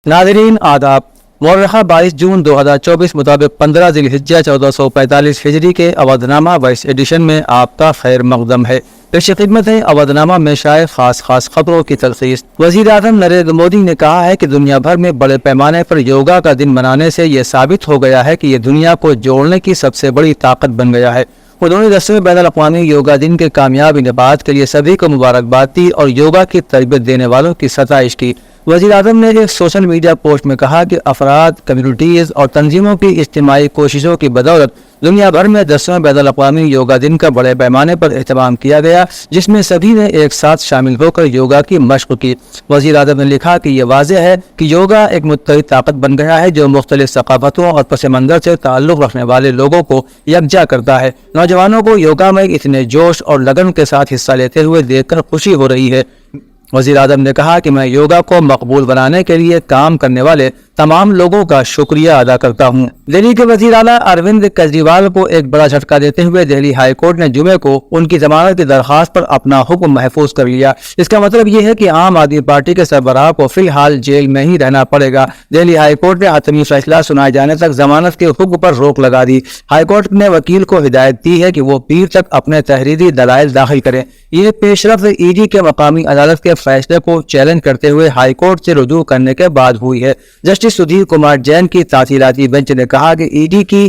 नाज़रीन आदाब। मौर्रखा 22 जून 2024 मुताबिक 15 ज़िलहिज्जा 1445 हिजरी के अवधनामा वॉइस एडिशन में आपका खैर मकदम है। पेश खिदमत है अवधनामा में शाये खास खबरों की तलखीस। वज़ीर आज़म नरेंद्र मोदी ने कहा है कि दुनिया भर में बड़े पैमाने पर योगा का दिन मनाने से ये साबित हो गया है कि ये दुनिया को जोड़ने की सबसे बड़ी ताकत बन गया है। उन्होंने 10वें बैनुल-अक़वामी योगा दिन के कामयाब इनेबात के लिए सभी को मुबारकबाद दी और योगा की तरबियत देने वालों की सताइश की। वज़ीर आज़म ने एक सोशल मीडिया पोस्ट में कहा कि अफराद, कम्युनिटीज़ और तंजीमों की इज्तिमाई कोशिशों की बदौलत दुनिया भर में 10वें बैनुल-अक़वामी योगा दिन का बड़े पैमाने पर एहतमाम किया गया, जिसमें सभी ने एक साथ शामिल होकर योगा की मश्क की। वज़ीर आज़म ने लिखा कि यह वाज़ेह है कि योगा एक मुत्तहिद ताकत बन गया है जो मुख्तलिफ सक़ाफ़तों और पस मंज़र से ताल्लुक़ रखने वाले लोगों को यकजा करता है। नौजवानों को योगा में इतने जोश और लगन के साथ हिस्सा लेते हुए देखकर खुशी हो रही है। वज़ीर आज़म ने कहा कि मैं योगा को मकबूल बनाने के लिए काम करने वाले तमाम लोगों का शुक्रिया अदा करता हूँ। दिल्ली के वज़ीर आला अरविंद केजरीवाल को एक बड़ा झटका देते हुए दिल्ली हाई कोर्ट ने जुमे को उनकी जमानत की दरख्वास्त पर अपना हुक्म महफूज कर लिया। इसका मतलब ये है कि आम आदमी पार्टी के सरबराह को फिलहाल जेल में ही रहना पड़ेगा। दिल्ली हाई कोर्ट ने हतमी फैसला सुनाए जाने तक जमानत के हुक्म पर रोक लगा दी। हाई कोर्ट ने वकील को हिदायत दी है कि वो पीर तक अपने तहरीरी दलाइल दाखिल करें। ये पेशरफ ईडी के मकामी अदालत के फैसले को चैलेंज करते हुए हाई कोर्ट से रुजू करने के बाद हुई है। जस्टिस सुधीर कुमार जैन की तासीलाती बेंच ने कहा कि ईडी की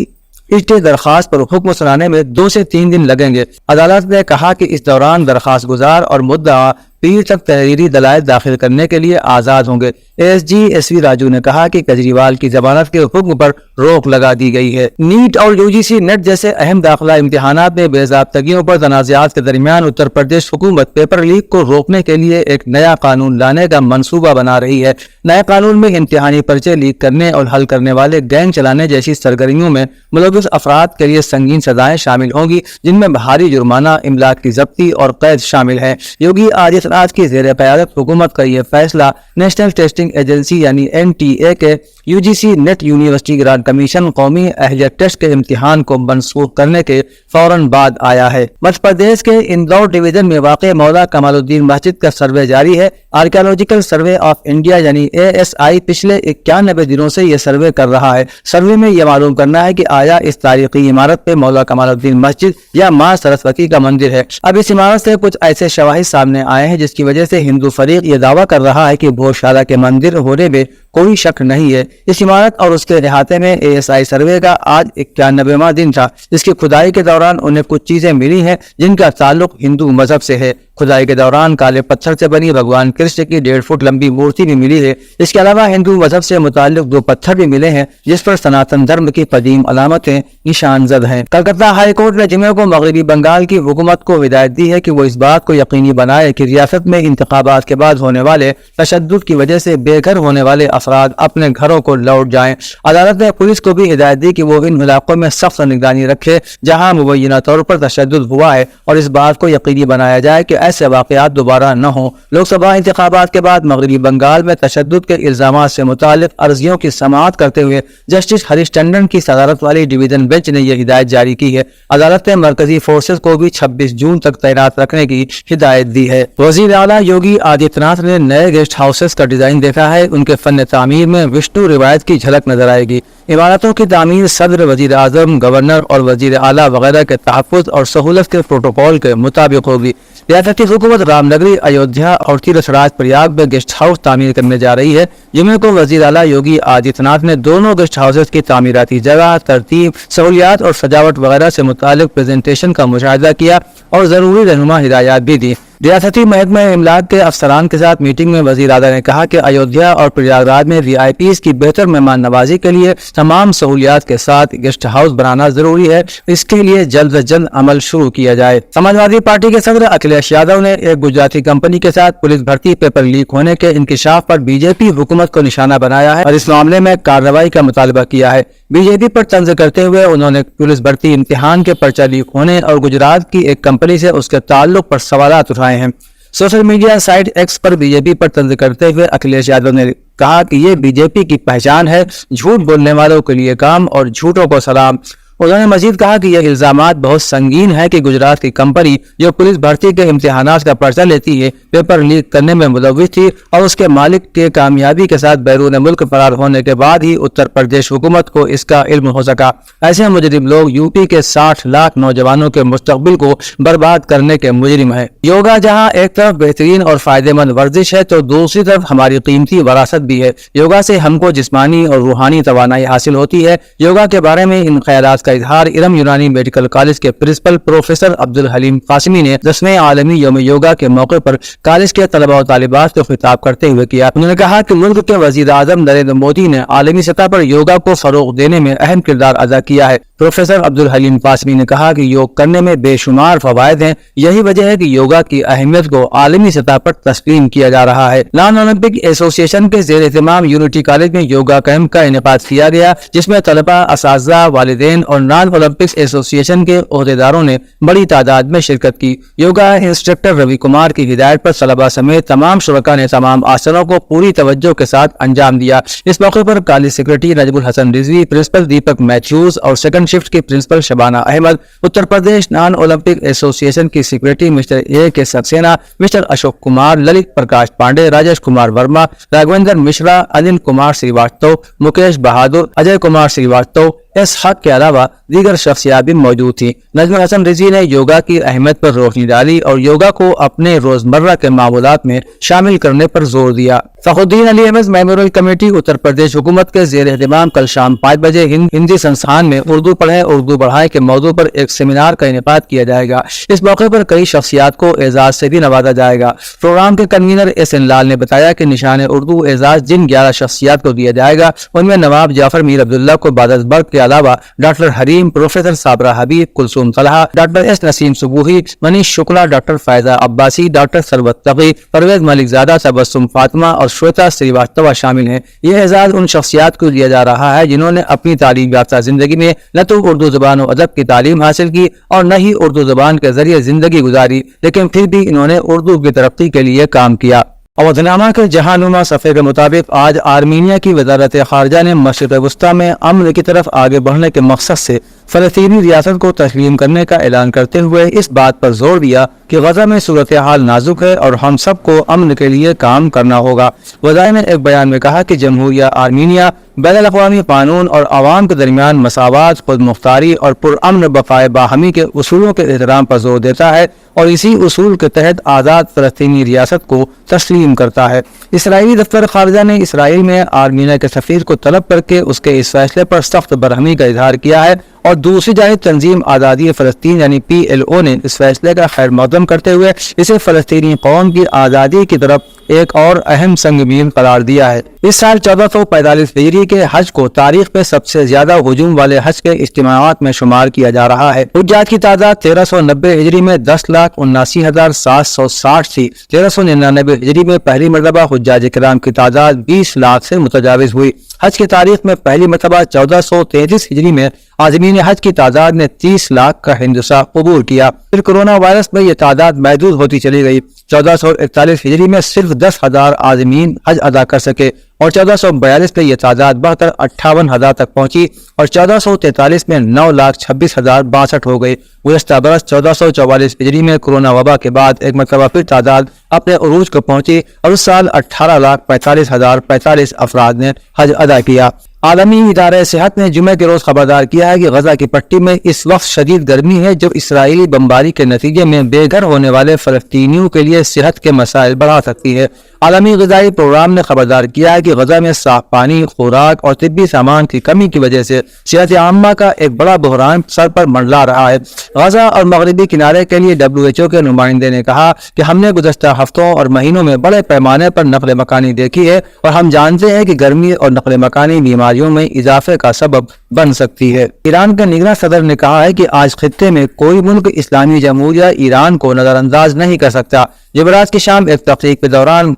इस दरखास्त पर हुक्म सुनाने में 2 से 3 दिन लगेंगे। अदालत ने कहा कि इस दौरान दरखास्त गुजार और मुद्दा पीर तक तहरीरी दलाइल दाखिल करने के लिए आज़ाद होंगे। एसजी एसवी राजू ने कहा कि केजरीवाल की जमानत के हुक्म पर रोक लगा दी गई है। नीट और यूजीसी नेट जैसे अहम दाखिला इम्तिहानात में बेज़ाब्तगियों पर तनाज़ात के दरमियान उत्तर प्रदेश हुकूमत पेपर लीक को रोकने के लिए एक नया कानून लाने का मंसूबा बना रही है। नए कानून में इम्तिहानी पर्चे लीक करने और हल करने वाले गैंग चलाने जैसी सरगर्मियों में मुलव्विस अफराद के लिए संगीन सजाएं शामिल होंगी, जिनमें भारी जुर्माना, इमलाक की जब्ती और कैद शामिल है। योगी आदित्यनाथ की ज़ेर क़यादत हुकूमत का यह फैसला नेशनल टेस्टिंग एजेंसी यानी NTA के UGC net university grant commission कौमी अहलियत टेस्ट के इम्तिहान को मनसूख करने के फौरन बाद आया है। मध्य प्रदेश के इंदौर डिवीजन में वाक़े मौला कमालुद्दीन मस्जिद का सर्वे जारी है। आर्कियोलॉजिकल सर्वे ऑफ इंडिया यानी ASI पिछले 91 दिनों से यह सर्वे कर रहा है। सर्वे में यह मालूम करना है कि आया इस तारीखी इमारत पे मौला कमालुद्दीन मस्जिद या माँ सरस्वती का मंदिर है। अब इस इमारत से कुछ ऐसे शवाहिद सामने आए हैं जिसकी वजह से हिंदू फरीक ये दावा कर रहा है कि भोजशाला के मंदिर होने में कोई शक नहीं है। इस इमारत और उसके अहाते में ASI सर्वे का आज 91वां दिन था, जिसकी खुदाई के दौरान उन्हें कुछ चीजें मिली हैं जिनका ताल्लुक हिंदू मजहब से है। खुदाई के दौरान काले पत्थर से बनी भगवान कृष्ण की 1.5 फुट लंबी मूर्ति भी मिली है। इसके अलावा हिंदू मजहब से मुताल्लिक 2 पत्थर भी मिले हैं जिस पर सनातन धर्म की कदीम अलामतें निशानजद हैं। कलकत्ता हाई कोर्ट ने जुमे को मगरबी बंगाल की हुकूमत को हिदायत दी है कि वो इस बात को यकीनी बनाए कि रियासत में इंतखाबात के बाद होने वाले तशद्दुद की वजह से बेघर होने वाले अफराद अपने घरों को लौट जाएं। अदालत ने पुलिस को भी हिदायत दी कि वो इन इलाकों में सख्त निगरानी रखे जहां मुबैना तौर पर तशद्दुद हुआ है और इस बात को यकीनी बनाया जाए कि ऐसे वाक़यात दोबारा न हो। लोकसभा इंतखाबात के बाद मगरबी बंगाल में तशद्दुद के इल्जामात से मुतालिक अर्जियों की समाअत करते हुए जस्टिस हरीश टंडन की सदारत वाली डिवीजन बेंच ने यह हिदायत जारी की है। अदालत ने मरकजी फोर्सेज को भी 26 जून तक तैनात रखने की हिदायत दी है। वज़ीर आला योगी आदित्यनाथ ने नए गेस्ट हाउसेस का डिजाइन देखा है। उनके फन तामीर में विष्णु रिवायत की झलक नजर आएगी। इमारतों की तामीर सदर, वजीर आजम, गवर्नर और वजीर आला वगैरह के तहफ़्फ़ुज़ और सहूलत के प्रोटोकॉल के मुताबिक होगी। रियासती हुकूमत रामनगरी, अयोध्या और तीर्थराज प्रयाग में गेस्ट हाउस तामीर करने जा रही है। जुमे को वजीर आला योगी आदित्यनाथ ने दोनों गेस्ट हाउसेस की तामीराती जगह, तरतीब, सहूलियात और सजावट वगैरह से मुतालिक प्रेजेंटेशन का मुशाहिदा किया और ज़रूरी रहनुमा हिदायत भी दी। रियासती महकमा इमलाक के अफसरान के साथ मीटिंग में वज़ीर आला ने कहा कि अयोध्या और प्रयागराज में VIPs की बेहतर मेहमान नवाजी के लिए तमाम सहूलियात के साथ गेस्ट हाउस बनाना जरूरी है। इसके लिए जल्द अज जल्द अमल शुरू किया जाए। समाजवादी पार्टी के सदर अखिलेश यादव ने एक गुजराती कंपनी के साथ पुलिस भर्ती पेपर लीक होने के इंकशाफ पर बीजेपी हुकूमत को निशाना बनाया है और इस मामले में कार्रवाई का मुतालबा किया है। बीजेपी पर तंज करते हुए उन्होंने पुलिस भर्ती इम्तिहान के पर्चा लीक होने और गुजरात की एक कंपनी से उसके ताल्लुक पर सवालात उठाए हैं। सोशल मीडिया साइट X पर बीजेपी पर तंज करते हुए अखिलेश यादव ने कहा कि ये बीजेपी की पहचान है, झूठ बोलने वालों के लिए काम और झूठों को सलाम। انہوں نے مزید کہا کہ یہ الزامات بہت سنگین ہے کہ گجرات کی کمپنی جو پولیس بھرتی کے امتحانات کا پرچہ لیتی ہے پیپر لیک کرنے میں ملوث تھی اور اس کے مالک کے کامیابی کے ساتھ بیرون ملک فرار ہونے کے بعد ہی اتر پردیش حکومت کو اس کا علم ہو سکا۔ ایسے مجرم لوگ یو پی کے 60 لاکھ نوجوانوں کے مستقبل کو برباد کرنے کے مجرم ہیں۔ یوگا جہاں ایک طرف بہترین اور فائدہ مند ورزش ہے تو دوسری طرف ہماری قیمتی وراثت بھی ہے۔ یوگا سے ہم کو جسمانی اور روحانی توانائی حاصل ہوتی ہے۔ یوگا کے بارے میں ان خیالات کا اظہار ارم یونانی میڈیکل کالج کے پرنسپل پروفیسر عبدالحلیم قاسمی نے 10ویں عالمی یوم یوگا کے موقع پر کالج کے طلباء و طالبات کو خطاب کرتے ہوئے کیا۔ انہوں نے کہا کہ ملک کے وزیر اعظم نریندر مودی نے عالمی سطح پر یوگا کو فروغ دینے میں اہم کردار ادا کیا ہے۔ پروفیسر عبدالحلیم قاسمی نے کہا کہ یوگ کرنے میں بے شمار فوائد ہیں، یہی وجہ ہے کہ یوگا کی اہمیت کو عالمی سطح پر تسلیم کیا جا رہا ہے۔ نان اولمپک ایسوسی ایشن کے زیر اہتمام یونٹی کالج میں یوگا کیمپ کا انعقاد کیا گیا، جس میں طلباء، اساتذہ، والدین اور نان اولمپکس ایسوسی ایشن کے عہدیداروں نے بڑی تعداد میں شرکت کی۔ یوگا انسٹرکٹر روی کمار کی ہدایت پر طلباء سمیت تمام شرکاء نے تمام آسنوں کو پوری توجہ کے ساتھ انجام دیا۔ اس موقع پر کالج سیکرٹری نجم الحسن رضوی، پرنسپل دیپک میتھیوز اور سیکنڈ شفٹ کی پرنسپل شبانہ احمد، اتر پردیش نان اولمپک ایسوسی ایشن کی سیکرٹری مسٹر اے کے سکسینہ، مسٹر اشوک کمار، للت پرکاش پانڈے، راجیش کمار ورما، راگھویندر مشرا، انل کمار سریواستو، مکیش بہادر، اجے کمار سریواستو، اس حق کے علاوہ دیگر شخصیات بھی موجود تھیں۔ نجم الحسن رضوی نے یوگا کی اہمیت پر روشنی ڈالی اور یوگا کو اپنے روزمرہ کے معمولات میں شامل کرنے پر زور دیا۔ فخر الدین علی احمد میموریل کمیٹی اتر پردیش حکومت کے زیر اہتمام کل شام 5 بجے ہندی سنستھان میں اردو پڑھیں اردو بڑھائیں کے موضوع پر ایک سیمینار کا انعقاد کیا جائے گا۔ اس موقع پر کئی شخصیات کو اعزاز سے بھی نوازا جائے گا۔ پروگرام کے کنوینر ایس این لال نے بتایا کہ نشان اردو اعزاز جن 11 شخصیات کو دیا جائے گا ان میں نواب جعفر میر عبداللہ کو بعد از برق کے علاوہ ڈاکٹر حریم، پروفیسر صابرہ حبیب، کلثوم طلحہ، ڈاکٹر ایس نسیم صبوحی، منیش شکلا، ڈاکٹر فائزہ عباسی، ڈاکٹر ثروت تقی، پرویز ملک زادہ، تبسم فاطمہ اور شویتا سریواستوا شامل ہیں۔ یہ اعزاز ان شخصیات کو دیا جا رہا ہے جنہوں نے اپنی تعلیم یافتہ زندگی میں نہ تو اردو زبان و ادب کی تعلیم حاصل کی اور نہ ہی اردو زبان کے ذریعے زندگی گزاری، لیکن پھر بھی انہوں نے اردو کی ترقی کے لیے کام کیا۔ اودھ نامہ کے جہاں نما صفحے کے مطابق آج آرمینیا کی وزارت خارجہ نے مشرق وسطیٰ میں امن کی طرف آگے بڑھنے کے مقصد سے فلسطینی ریاست کو تسلیم کرنے کا اعلان کرتے ہوئے اس بات پر زور دیا کہ غزہ میں صورتحال نازک ہے اور ہم سب کو امن کے لیے کام کرنا ہوگا۔ وزیر نے ایک بیان میں کہا کہ جمہوریہ آرمینیا بین الاقوامی قانون اور عوام کے درمیان مساوات، خود مختاری اور پرامن بقائے باہمی کے اصولوں کے احترام پر زور دیتا ہے اور اسی اصول کے تحت آزاد فلسطینی ریاست کو تسلیم کرتا ہے۔ اسرائیلی دفتر خارجہ نے اسرائیل میں آرمینیا کے سفیر کو طلب کر کے اس کے اس فیصلے پر سخت برہمی کا اظہار کیا ہے اور دوسری جانب تنظیم آزادی فلسطین یعنی PLO نے اس فیصلے کا خیر مقدم کرتے ہوئے اسے فلسطینی قوم کی آزادی کی طرف ایک اور اہم سنگ میل قرار دیا ہے۔ اس سال 1445 ہجری کے حج کو تاریخ میں سب سے زیادہ ہجوم والے حج کے اجتماعات میں شمار کیا جا رہا ہے۔ حجاج کی تعداد 1390 ہجری میں 10,79,760 تھی۔ 1399 ہجری میں پہلی مرتبہ حجاج کرام کی تعداد 20 لاکھ سے متجاوز ہوئی۔ حج کی تاریخ میں پہلی مرتبہ 1433 ہجری میں عازمین حج کی تعداد نے 30 لاکھ کا ہندسہ قبول کیا۔ پھر کورونا وائرس میں یہ تعداد محدود ہوتی چلی گئی۔ 1441 ہجری میں صرف 10,000 عازمین حج ادا کر سکے اور 1442 میں یہ تعداد بڑھ کر 58,000 تک پہنچی اور 1443 میں 9,26,062 ہو گئی۔ گزشتہ برس 1444 ہجری میں کورونا وبا کے بعد ایک مرتبہ پھر تعداد اپنے عروج کو پہنچی اور اس سال 18,45,045 افراد نے حج ادا کیا۔ عالمی ادارہ صحت نے جمعے کے روز خبردار کیا ہے کہ غزہ کی پٹی میں اس وقت شدید گرمی ہے جو اسرائیلی بمباری کے نتیجے میں بے گھر ہونے والے فلسطینیوں کے لیے صحت کے مسائل بڑھا سکتی ہے۔ عالمی غذائی پروگرام نے خبردار کیا ہے کہ غزہ میں صاف پانی، خوراک اور طبی سامان کی کمی کی وجہ سے صحت عامہ کا ایک بڑا بحران سر پر منڈلا رہا ہے۔ غزہ اور مغربی کنارے کے لیے WHO کے نمائندے نے کہا کہ ہم نے گزشتہ ہفتوں اور مہینوں میں بڑے پیمانے پر نقل مکانی دیکھی ہے اور ہم جانتے ہیں کہ گرمی اور نقل مکانی بیماریوں میں اضافے کا سبب بن سکتی ہے۔ ایران کے نگراں صدر نے کہا ہے کہ آج خطے میں کوئی ملک اسلامی جمہوریہ ایران کو نظر انداز نہیں کر سکتا۔ جمعرات کی شام ایک تقریب کے دوران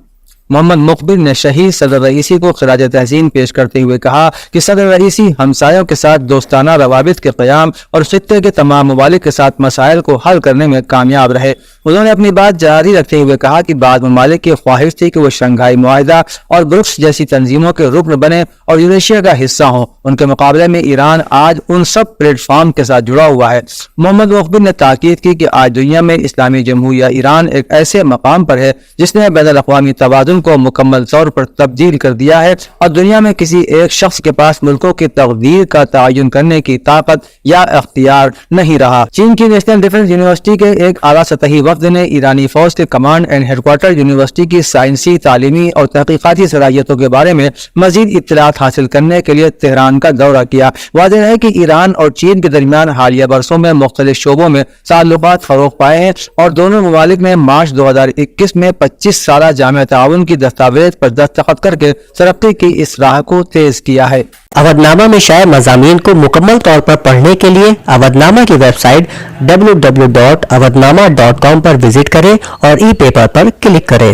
मोहम्मद मुखबिर ने शहीद सदर रईसी को खिराज तहसीन पेश करते हुए कहा कि सदर रईसी हमसायों के साथ दोस्ताना रवाबित के क़याम और खित्ते के तमाम ममालिक के साथ मसाइल को हल करने में कामयाब रहे। उन्होंने अपनी बात जारी रखते हुए कहा कि बाद ममालिक की ख्वाहिश थी कि वो शंघाई मुआहिदा और ब्रुक्स जैसी तंजीमों के रुकन बने और यूरेशिया का हिस्सा हों। उनके मुकाबले में ईरान आज उन सब प्लेटफॉर्म के साथ जुड़ा हुआ है। मोहम्मद मुखबिर ने ताकीद की कि आज दुनिया में इस्लामी जमहूरिया ईरान एक ऐसे मकाम पर है जिसने बैनुल-अक़वामी तवाज़ुन को मुकम्मल तौर पर तब्दील कर दिया है और दुनिया में किसी एक शख्स के पास मुल्कों की तकदीर का तयन करने की ताकत या अख्तियार नहीं रहा। चीन की नेशनल डिफेंस यूनिवर्सिटी के एक आला सतही वफ्द ने ईरानी फौज के कमांड एंड हेडक्वार्टर यूनिवर्सिटी की साइंसी, तालीमी और तहकीकाती सलाहियतों के बारे में मजीद इत्तलात हासिल करने के लिए तेहरान का दौरा किया। वाज़ेह है कि ईरान और चीन के दरमियान हालिया बरसों में मुख्तलिफ शोबों में ताल्लुकात फरोग पाए हैं और दोनों ममालिक में मार्च 2021 में 25 साला जामे ताउन की दस्तावेज पर दस्तखत करके तरक्की की इस राह को तेज किया है। अवधनामा में शाये मज़ामीन को मुकम्मल तौर पर पढ़ने के लिए अवधनामा की वेबसाइट www.awadhnama.com पर विजिट करें और ई पेपर पर क्लिक करें।